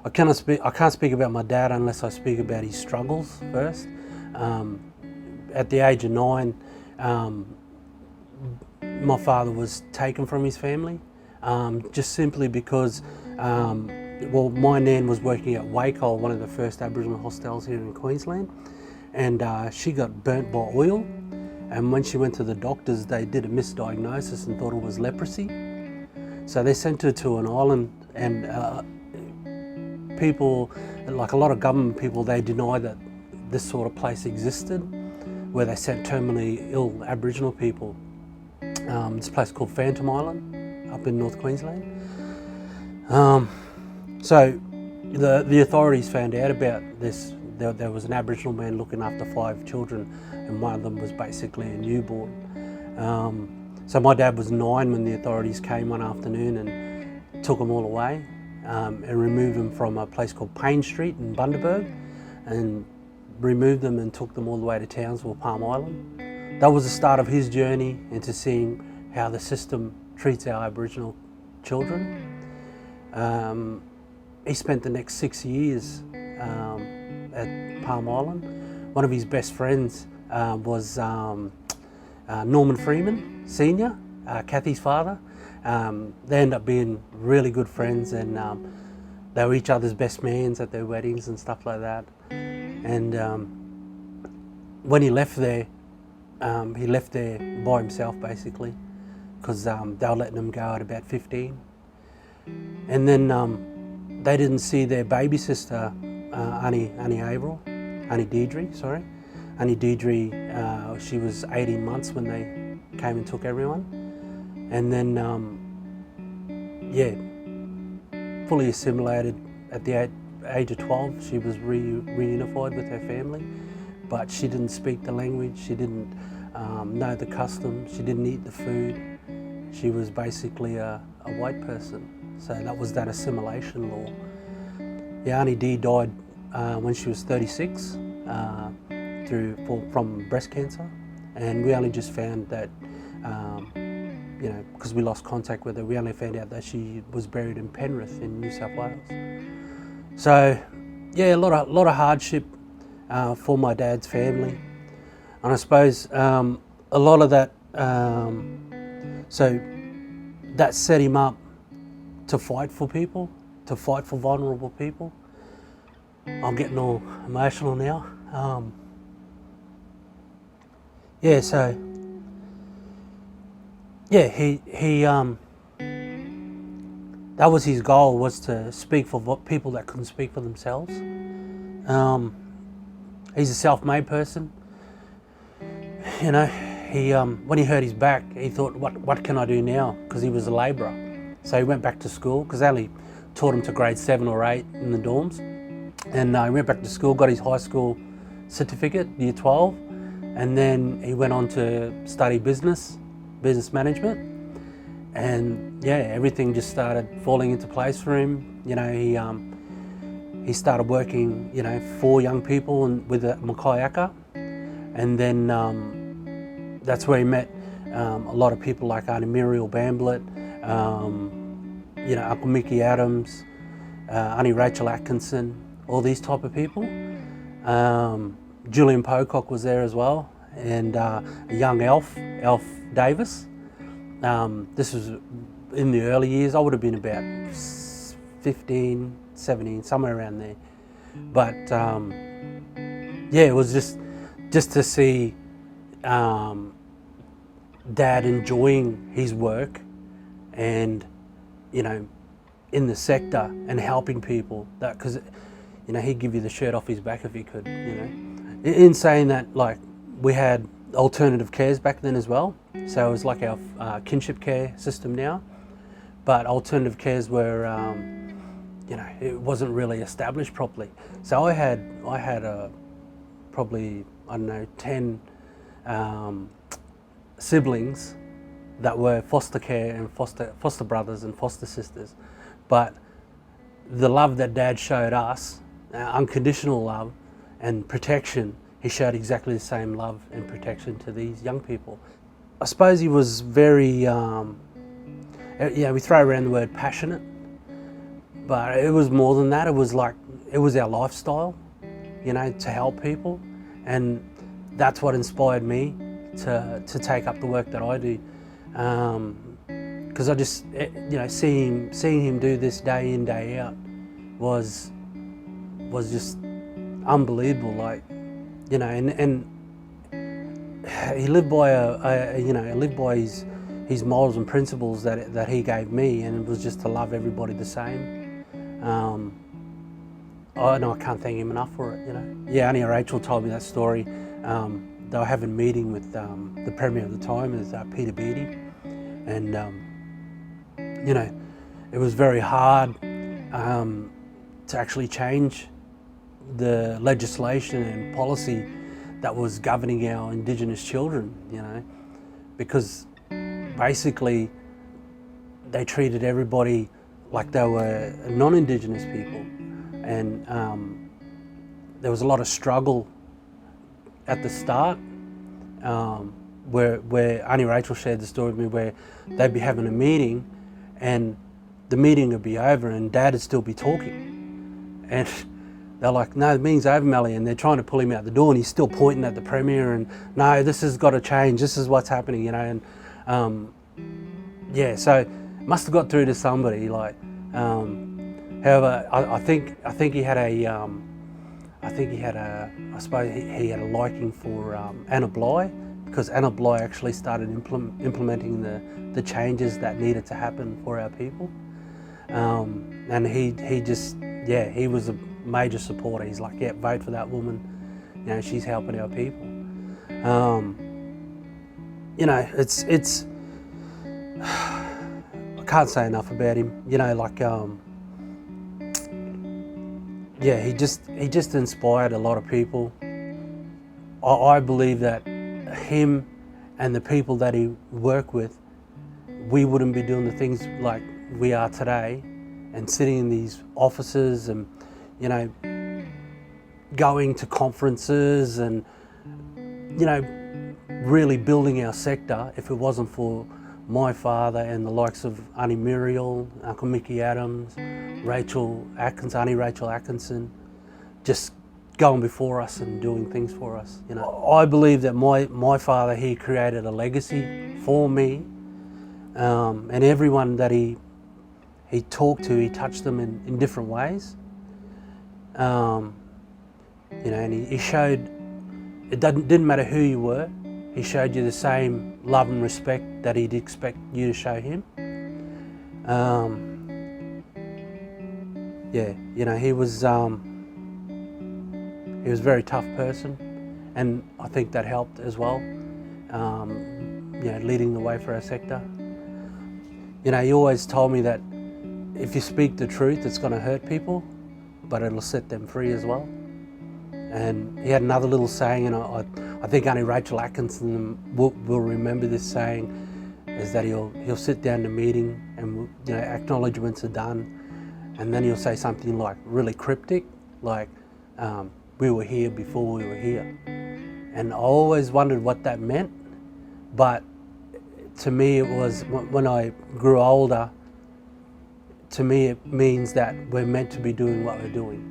I can't speak about my dad unless I speak about his struggles first. At the age of 9, my father was taken from his family, just simply because, my nan was working at Waco, one of the first Aboriginal hostels here in Queensland, and she got burnt by oil. And when she went to the doctors, they did a misdiagnosis and thought it was leprosy. So they sent her to an island, and people, like a lot of government people, they deny that this sort of place existed, where they sent terminally ill Aboriginal people. It's a place called Phantom Island up in North Queensland. So the authorities found out about this. There was an Aboriginal man looking after 5 children, and one of them was basically a newborn. So my dad was 9 when the authorities came one afternoon and took them all away, and removed them from a place called Payne Street in Bundaberg, and removed them and took them all the way to Townsville, Palm Island. That was the start of his journey into seeing how the system treats our Aboriginal children. He spent the next 6 years at Palm Island. One of his best friends was Norman Freeman Senior, Kathy's father. They ended up being really good friends, and they were each other's best mans at their weddings and stuff like that. And when he left there by himself, basically, because they were letting him go at about 15. And then they didn't see their baby sister, Annie Deidre, she was 18 months when they came and took everyone. And then, fully assimilated at the age of 12. She was reunified with her family, but she didn't speak the language, she didn't know the customs, she didn't eat the food. She was basically a white person. So that was that assimilation law. Annie D died when she was 36 from breast cancer, and we only just found that, because we lost contact with her, we only found out that she was buried in Penrith in New South Wales. So a lot of hardship for my dad's family, and I suppose a lot of that, so that set him up to fight for people, to fight for vulnerable people. I'm getting all emotional now. That was his goal, was to speak for people that couldn't speak for themselves. He's a self-made person. When he hurt his back, he thought, what can I do now? Because he was a labourer. So he went back to school, because they only taught him to grade 7 or 8 in the dorms. And he went back to school, got his high school certificate, year 12, and then he went on to study business management. And everything just started falling into place for him. He started working, for young people and with Mackay Akka, and then that's where he met a lot of people like Auntie Muriel Bamblett, Uncle Mickey Adams, Auntie Rachel Atkinson, all these type of people. Julian Pocock was there as well, and a young Alf Davis. This was in the early years. I would have been about 15, 17, somewhere around there. But it was just to see Dad enjoying his work, and in the sector and helping people, that because he'd give you the shirt off his back if he could. In saying that, like, we had alternative cares back then as well, so it was like our kinship care system now, but alternative cares were it wasn't really established properly. So I had probably, I don't know, 10 siblings that were foster care and foster brothers and foster sisters, but the love that Dad showed us, unconditional love and protection, he showed exactly the same love and protection to these young people. I suppose he was very, we throw around the word passionate, But it was more than that. It was our lifestyle, you know, to help people, and that's what inspired me to take up the work that I do. Because I just, you know, seeing him do this day in, day out was just unbelievable. Like, you know, and he lived by his morals and principles that he gave me, and it was just to love everybody the same. I can't thank him enough for it, you know. Yeah, Auntie Rachel told me that story. They were having a meeting with the Premier at the time, is Peter Beattie, and you know, it was very hard to actually change the legislation and policy that was governing our Indigenous children, you know, because basically they treated everybody like they were non-Indigenous people, and there was a lot of struggle at the start, where Auntie Rachel shared the story with me, where they'd be having a meeting and the meeting would be over and Dad would still be talking, and they're like, no, the meeting's over, Melly, and they're trying to pull him out the door and he's still pointing at the Premier and, no, this has got to change, this is what's happening, you know. And yeah, so must have got through to somebody. Like, however, I think he had a liking for Anna Bligh, because Anna Bligh actually started implementing the changes that needed to happen for our people, and he was a major supporter. He's like, yeah, vote for that woman, you know, she's helping our people. You know, it's I can't say enough about him, you know, like, yeah, he just inspired a lot of people. I believe that him and the people that he worked with, we wouldn't be doing the things like we are today, and sitting in these offices and, you know, going to conferences and, you know, really building our sector, if it wasn't for my father and the likes of Auntie Muriel, Uncle Mickey Adams, Rachel Atkinson, Auntie Rachel Atkinson, just going before us and doing things for us. You know, I believe that my father, he created a legacy for me, and everyone that he talked to, he touched them in different ways. You know, and he showed, it didn't matter who you were, he showed you the same love and respect that he'd expect you to show him. Yeah, you know, he was a very tough person, and I think that helped as well, you know, leading the way for our sector. You know, he always told me that if you speak the truth, it's going to hurt people, but it'll set them free as well. And he had another little saying, and I think Auntie Rachel Atkinson will remember this saying, is that he'll sit down in a meeting and, you know, acknowledgements are done, and then he'll say something like really cryptic, like, we were here before we were here. And I always wondered what that meant, but to me it was, when I grew older, to me it means that we're meant to be doing what we're doing.